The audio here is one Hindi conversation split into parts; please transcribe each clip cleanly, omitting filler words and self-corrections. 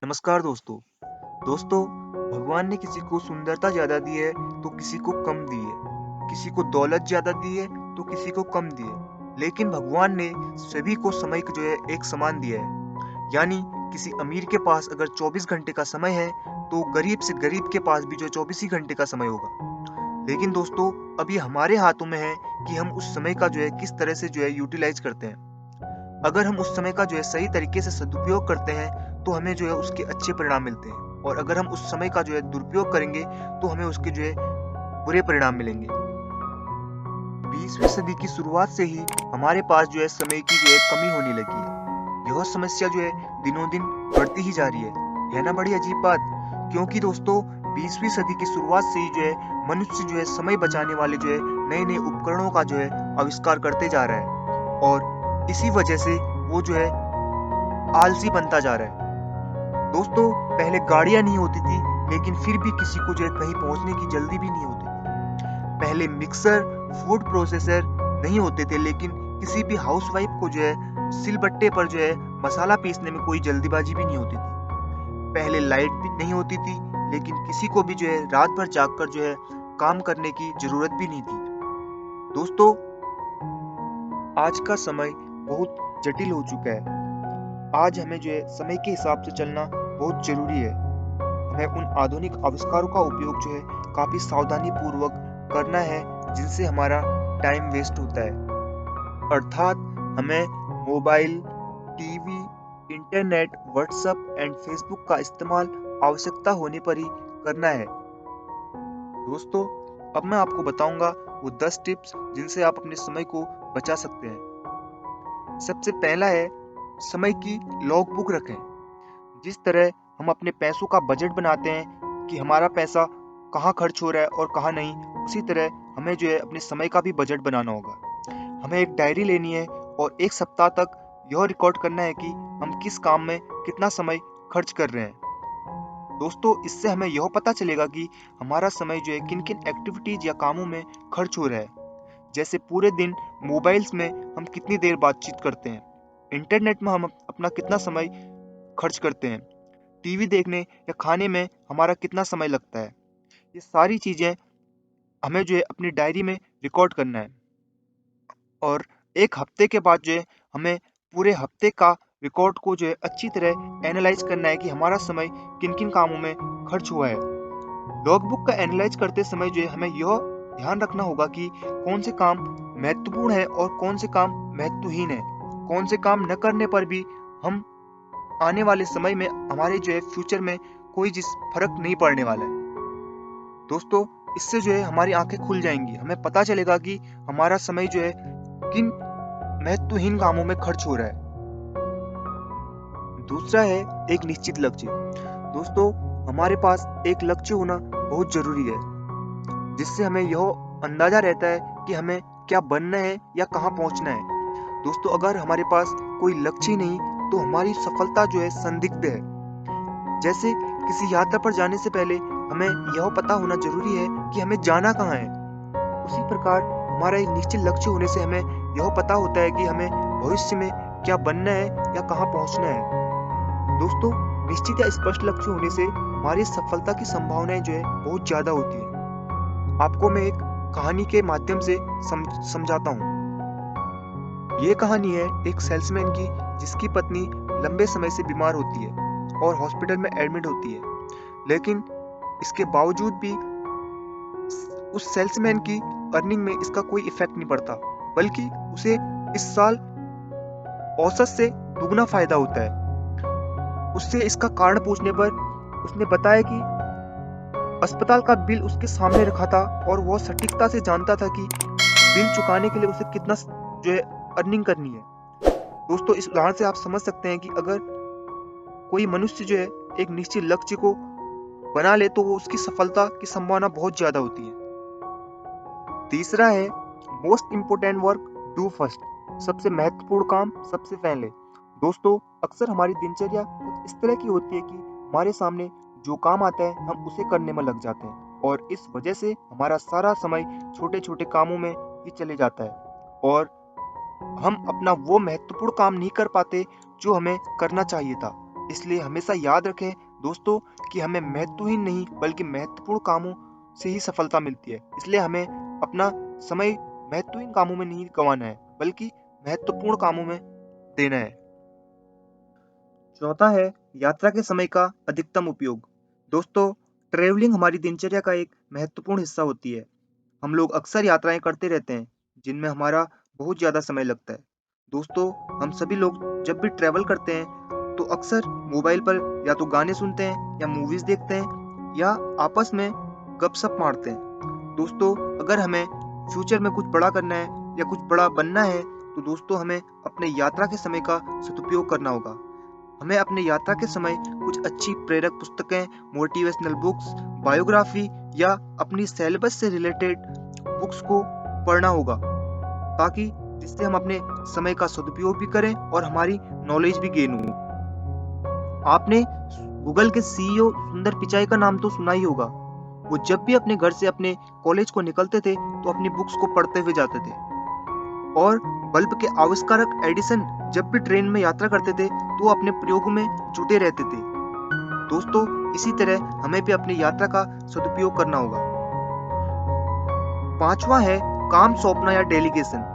नमस्कार दोस्तों। दोस्तों, भगवान ने किसी को सुंदरता ज़्यादा दी है तो किसी को कम दी है। किसी को दौलत ज़्यादा दी है तो किसी को कम दी है। लेकिन भगवान ने सभी को समय को एक समान दिया है। यानी किसी अमीर के पास अगर 24 घंटे का समय है तो गरीब से गरीब के पास भी 24 ही घंटे का समय होगा। लेकिन दोस्तों, अब ये हमारे हाथों में है कि हम उस समय का किस तरह से यूटिलाइज़ करते हैं। अगर हम उस समय का सही तरीके से सदुपयोग करते हैं तो हमें उसके अच्छे परिणाम मिलते हैं, और अगर हम उस समय का दुरुपयोग करेंगे तो हमें उसके बुरे परिणाम मिलेंगे। 20वीं सदी की शुरुआत से ही हमारे पास समय की कमी होने लगी है। यह समस्या दिनों दिन बढ़ती ही जा रही है ना? बड़ी अजीब बात। क्योंकि दोस्तों, 20वीं सदी की शुरुआत से ही मनुष्य समय बचाने वाले नए नए उपकरणों का आविष्कार करते जा रहा है, और इसी वजह से वो आलसी बनता जा रहा है। दोस्तों, पहले गाड़ियां नहीं होती थी, लेकिन फिर भी किसी को कहीं पहुंचने की जल्दी भी नहीं होती थी। पहले मिक्सर, फूड प्रोसेसर नहीं होते थे, लेकिन किसी भी हाउसवाइफ को सिलबट्टे पर मसाला पीसने में कोई जल्दीबाजी भी नहीं होती थी। पहले लाइट भी नहीं होती थी, लेकिन किसी को भी रात भर जागकर काम करने की जरूरत भी नहीं थी। दोस्तों, आज का समय बहुत जटिल हो चुका है। आज हमें समय के हिसाब से चलना बहुत जरूरी है। हमें उन आधुनिक आविष्कारों का उपयोग काफी सावधानी पूर्वक करना है, जिनसे हमारा टाइम वेस्ट होता है। अर्थात हमें mobile, TV, internet, WhatsApp and Facebook का इस्तेमाल आवश्यकता होने पर ही करना है। दोस्तों, अब मैं आपको बताऊंगा वो 10 टिप्स जिनसे आप अपने समय को बचा सकते हैं। सबसे पहला है, समय की लॉग बुक रखें। जिस तरह हम अपने पैसों का बजट बनाते हैं कि हमारा पैसा कहाँ खर्च हो रहा है और कहाँ नहीं, उसी तरह हमें अपने समय का भी बजट बनाना होगा। हमें एक डायरी लेनी है और एक सप्ताह तक यह रिकॉर्ड करना है कि हम किस काम में कितना समय खर्च कर रहे हैं। दोस्तों, इससे हमें यह पता चलेगा कि हमारा समय किन किन एक्टिविटीज या कामों में खर्च हो रहा है। जैसे पूरे दिन मोबाइल्स में हम कितनी देर बातचीत करते हैं, इंटरनेट में हम अपना कितना समय खर्च करते हैं, टीवी देखने या खाने में हमारा कितना समय लगता है। ये सारी चीजें हमें अपनी डायरी में रिकॉर्ड करना है, और एक हफ्ते के बाद हमें पूरे हफ्ते का रिकॉर्ड को अच्छी तरह एनालाइज करना है कि हमारा समय किन किन कामों में खर्च हुआ है। लॉगबुक का एनालाइज करते समय हमें यह ध्यान रखना होगा कि कौन से काम महत्वपूर्ण है और कौन से काम महत्वहीन है। कौन से काम न करने पर भी हम आने वाले समय में हमारे फ्यूचर में कोई फर्क नहीं पड़ने वाला है। दोस्तों, इससे हमारी आंखें खुल जाएंगी। हमें पता चलेगा कि हमारा समय किन महत्वहीन कामों में खर्च हो रहा है। दूसरा है, एक निश्चित लक्ष्य। दोस्तों, हमारे पास एक लक्ष्य होना बहुत जरूरी है, जिससे हमें यह अंदाजा रहता है कि हमें क्या बनना है या कहाँ पहुंचना है। दोस्तों, अगर हमारे पास कोई लक्ष्य ही नहीं तो हमारी सफलता संदिग्ध है। जैसे किसी यात्रा पर जाने से पहले हमें यह पता होना जरूरी है कि हमें जाना कहाँ है। उसी प्रकार हमारा एक निश्चित लक्ष्य होने से हमें यह पता होता है कि हमें भविष्य में क्या बनना है या कहाँ पहुंचना है। दोस्तों, निश्चित या स्पष्ट लक्ष्य होने से हमारी सफलता की संभावनाएं बहुत ज्यादा होती है। आपको मैं एक कहानी के माध्यम से समझाता हूँ। ये कहानी है एक सेल्समैन की, जिसकी पत्नी लंबे समय से बीमार होती है और हॉस्पिटल में एडमिट होती है। लेकिन इसके बावजूद भी उस सेल्समैन की अर्निंग में इसका कोई इफेक्ट नहीं पड़ता, बल्कि उसे इस साल औसत से दुगना फायदा होता है। उससे इसका कारण पूछने पर उसने बताया कि अस्पताल का बिल उसके सामने रखा था और वह सटीकता से जानता था कि बिल चुकाने के लिए उसे कितना अर्निंग करनी है। दोस्तों, इस उदाहरण से आप समझ सकते हैं कि अगर कोई मनुष्य एक निश्चित लक्ष्य को बना ले तो वो उसकी सफलता की संभावना बहुत ज्यादा होती है। तीसरा है, most important work do first. सबसे महत्वपूर्ण काम सबसे पहले। दोस्तों, अक्सर हमारी दिनचर्या कुछ इस तरह की होती है कि हमारे सामने जो काम आता है हम उसे करने में लग जाते हैं, और इस वजह से हमारा सारा समय छोटे छोटे कामों में ही चले जाता है, और हम अपना वो महत्वपूर्ण काम नहीं कर पाते जो हमें करना चाहिए था। इसलिए हमेशा याद रखें दोस्तों कि हमें महत्वहीन नहीं बल्कि महत्वपूर्ण कामों से ही सफलता मिलती है। इसलिए हमें अपना समय महत्वहीन कामों में नहीं गंवाना है बल्कि महत्वपूर्ण कामों में देना है। चौथा है यात्रा के समय का अधिकतम उपयोग। दोस्तों, ट्रैवलिंग हमारी दिनचर्या का एक महत्वपूर्ण हिस्सा होती है। हम लोग अक्सर यात्राएं करते रहते हैं जिनमें हमारा बहुत ज़्यादा समय लगता है। दोस्तों, हम सभी लोग जब भी ट्रैवल करते हैं तो अक्सर मोबाइल पर या तो गाने सुनते हैं या मूवीज देखते हैं या आपस में गपशप मारते हैं। दोस्तों, अगर हमें फ्यूचर में कुछ बड़ा करना है या कुछ बड़ा बनना है तो दोस्तों हमें अपने यात्रा के समय का सदुपयोग करना होगा। हमें अपने यात्रा के समय कुछ अच्छी प्रेरक पुस्तकें, मोटिवेशनल बुक्स, बायोग्राफी या अपनी सिलेबस से रिलेटेड बुक्स को पढ़ना होगा ताकि जिससे हम अपने समय का सदुपयोग भी करें और हमारी नॉलेज भी गेन हो। आपने गूगल के सीईओ सुंदर पिचाई का नाम तो सुना ही होगा। वो जब भी अपने घर से अपने कॉलेज को निकलते थे तो अपनी बुक्स को पढ़ते हुए जाते थे। और बल्ब के आविष्कारक एडिसन जब भी ट्रेन में यात्रा करते थे तो वो अपने प्रयोगों में जुटे रहते थे। दोस्तों, इसी तरह हमें भी अपनी यात्रा का सदुपयोग करना होगा। पांचवा है काम सौंपना या डेलीगेशन।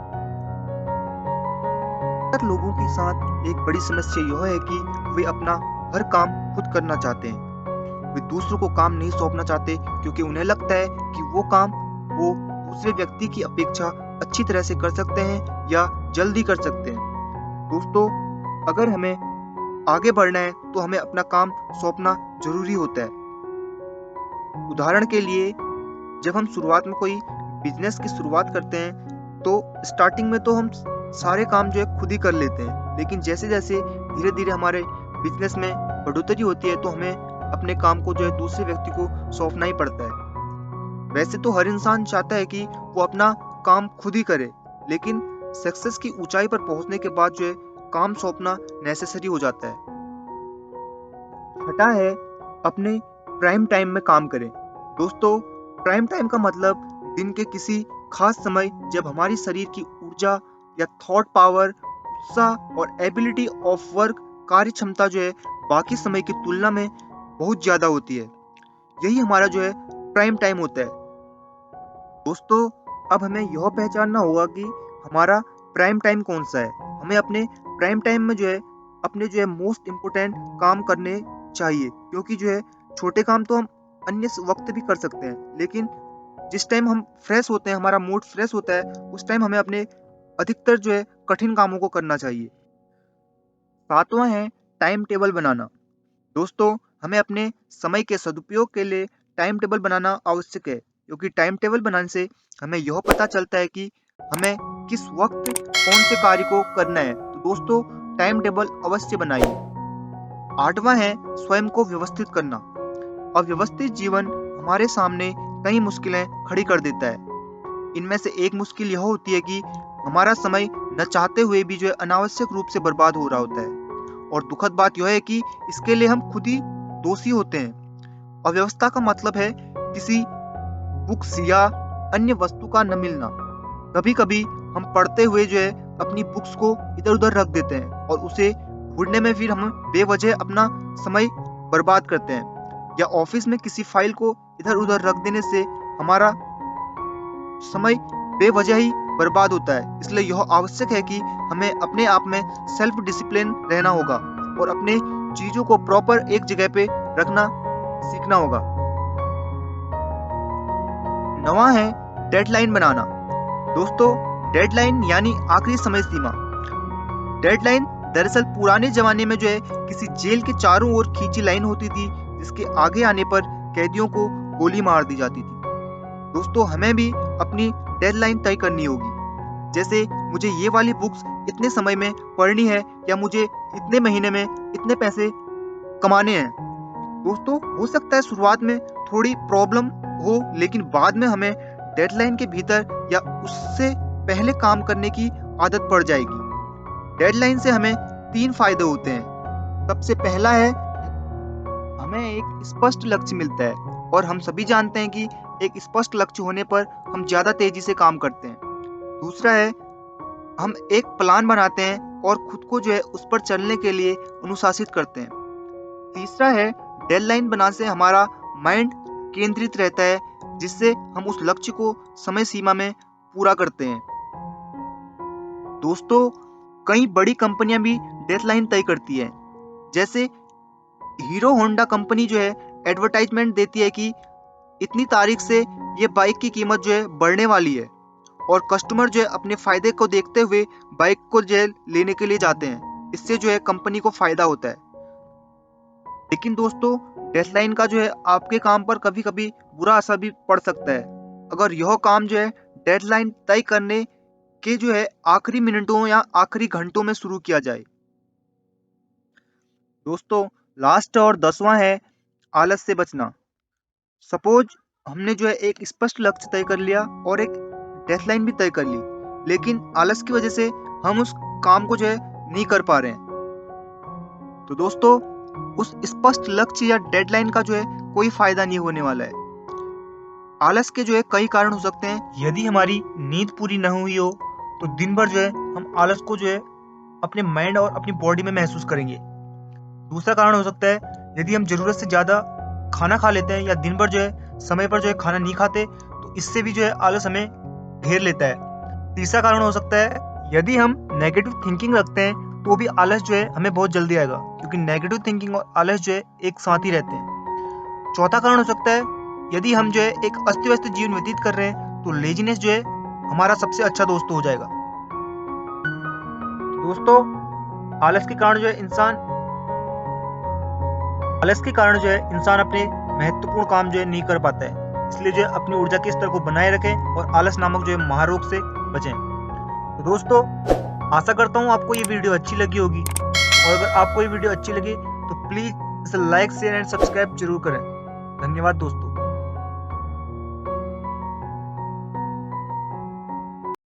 अक्सर लोगों के साथ एक बड़ी समस्या यह है कि वे अपना हर काम खुद करना चाहते हैं। वे दूसरों को काम नहीं सौंपना चाहते क्योंकि उन्हें लगता है कि वो काम वो दूसरे व्यक्ति की अपेक्षा अच्छी तरह से कर सकते हैं या जल्दी कर सकते हैं। दोस्तों, अगर हमें आगे बढ़ना है तो हमें अपना काम सौंपना जरूरी होता है। उदाहरण के लिए, जब हम शुरुआत में कोई बिजनेस की शुरुआत करते हैं तो स्टार्टिंग में तो हम सारे काम जो है खुद ही कर लेते हैं, लेकिन जैसे जैसे धीरे धीरे हमारे बिजनेस में बढ़ोतरी होती है तो हमें अपने काम को जो है दूसरे व्यक्ति को सौंपना ही पड़ता है। वैसे तो हर इंसान चाहता है कि वो अपना काम खुद ही करे, लेकिन सक्सेस की ऊंचाई पर पहुंचने के बाद जो है काम सौंपना नेसेसरी हो जाता है। छठा है अपने प्राइम टाइम में काम करें। दोस्तों, प्राइम टाइम का मतलब दिन के किसी खास समय जब हमारी शरीर की ऊर्जा या थॉट पावर, उत्साह और एबिलिटी ऑफ वर्क, कार्य क्षमता जो है बाकी समय की तुलना में बहुत ज्यादा होती है। यही हमारा जो है प्राइम टाइम होता है। दोस्तों, अब हमें यह पहचानना होगा कि हमारा प्राइम टाइम कौन सा है। हमें अपने प्राइम टाइम में जो है अपने जो है मोस्ट इम्पोर्टेंट काम करने चाहिए, क्योंकि जो है छोटे काम तो हम अन्य वक्त भी कर सकते हैं, लेकिन जिस टाइम हम फ्रेश होते हैं, हमारा मूड फ्रेश होता है, उस टाइम हमें अपने अधिकतर जो है कठिन कामों को करना चाहिए। सातवां है टाइम टेबल बनाना। दोस्तों, हमें अपने समय के सदुपयोग के लिए टाइम टेबल बनाना आवश्यक है, क्योंकि टाइम टेबल बनाने से हमें यह पता चलता है कि हमें किस वक्त कौन से कार्य को करना है। तो दोस्तों, टाइम टेबल अवश्य बनाइए। आठवां है स्वयं को व्यवस्थित करना। अव्यवस्थित जीवन हमारे सामने कई मुश्किलें खड़ी कर देता है। इनमें से एक मुश्किल यह होती है कि हमारा समय न चाहते हुए भी जो है अनावश्यक रूप से बर्बाद हो रहा होता है, और दुखद बात यह है कि इसके लिए हम खुद ही दोषी होते हैं। अव्यवस्था का मतलब है किसी बुक्स या अन्य वस्तु का न मिलना। कभी कभी हम पढ़ते हुए जो है अपनी बुक्स को इधर उधर रख देते हैं और उसे ढूंढने में फिर हम बेवजह अपना समय बर्बाद करते हैं, या ऑफिस में किसी फाइल को इधर उधर रख देने से हमारा समय बेवजह ही बर्बाद होता है। इसलिए यह आवश्यक है कि हमें अपने आप में सेल्फ डिसिप्लिन रहना होगा और अपने चीजों को प्रॉपर एक जगह पे रखना सीखना होगा। नवा है डेडलाइन बनाना। दोस्तों, डेडलाइन यानी आखिरी समय सीमा। डेडलाइन दरअसल पुराने जमाने में जो है किसी जेल के चारों ओर खींची लाइन होती थी, जिसके आगे आने पर कैदियों को गोली मार दी जाती थी। दोस्तों, हमें भी अपनी डेडलाइन तय करनी होगी। जैसे मुझे ये वाली बुक्स इतने समय में पढ़नी है या मुझे इतने महीने में इतने पैसे कमाने हैं। दोस्तों, हो सकता है शुरुआत में थोड़ी प्रॉब्लम हो, लेकिन बाद में हमें डेडलाइन के भीतर या उससे पहले काम करने की आदत पड़ जाएगी। डेडलाइन से हमें 3 फायदे होते हैं। सबसे पहला है हमें एक स्पष्ट लक्ष्य मिलता है, और हम सभी जानते हैं कि एक स्पष्ट लक्ष्य होने पर हम ज्यादा तेजी से काम करते हैं। दूसरा है हम एक प्लान बनाते हैं और खुद को जो है उस पर चलने के लिए अनुशासित करते हैं। तीसरा है डेडलाइन बनाने से हमारा माइंड केंद्रित रहता है, जिससे हम उस लक्ष्य को समय सीमा में पूरा करते हैं। दोस्तों, कई बड़ी कंपनियां भी डेडलाइन तय करती है। जैसे हीरो होंडा कंपनी जो है एडवर्टाइजमेंट देती है कि इतनी तारीख से ये बाइक की कीमत जो है बढ़ने वाली है, और कस्टमर जो है अपने फायदे को देखते हुए बाइक को जो है लेने के लिए जाते हैं। इससे जो है कंपनी को फायदा होता है। लेकिन दोस्तों, डेडलाइन का जो है आपके काम पर कभी कभी बुरा असर भी पड़ सकता है, अगर यह काम जो है डेडलाइन तय करने के जो है आखिरी मिनटों या आखिरी घंटों में शुरू किया जाए। दोस्तों, लास्ट और 10वां है आलस से बचना। सपोज हमने जो है एक स्पष्ट लक्ष्य तय कर लिया और एक डेडलाइन भी तय कर ली, लेकिन आलस की वजह से हम उस काम को जो है नहीं कर पा रहे हैं। तो दोस्तों, उस स्पष्ट लक्ष्य या डेडलाइन का जो है कोई फायदा नहीं होने वाला है। आलस के जो है कई कारण हो सकते हैं। यदि हमारी नींद पूरी न हुई हो तो दिन भर जो है हम आलस को जो है अपने माइंड और अपनी बॉडी में महसूस करेंगे। दूसरा कारण हो सकता है यदि हम जरूरत से ज्यादा खाना खा लेते हैं या दिन भर जो है समय पर जो है खाना नहीं खाते, तो इससे भी जो है आलस हमें घेर लेता है। तीसरा कारण हो सकता है यदि हम नेगेटिव थिंकिंग रखते हैं तो भी आलस जो है हमें बहुत जल्दी आएगा, क्योंकि नेगेटिव थिंकिंग और आलस जो है एक साथ ही रहते हैं। चौथा कारण हो सकता है यदि हम जो है एक अस्त व्यस्त जीवन व्यतीत कर रहे हैं तो लेजीनेस जो है हमारा सबसे अच्छा दोस्त हो जाएगा। दोस्तों, आलस के कारण जो है इंसान अपने महत्वपूर्ण काम जो है नहीं कर पाता है। इसलिए जो है अपनी ऊर्जा के स्तर को बनाए रखें और आलस नामक जो है महारोग से बचें। तो दोस्तों, आशा करता हूँ आपको ये वीडियो अच्छी लगी होगी, और अगर आपको ये वीडियो अच्छी लगी तो प्लीज इसे लाइक शेयर एंड सब्सक्राइब जरूर करें। धन्यवाद दोस्तों।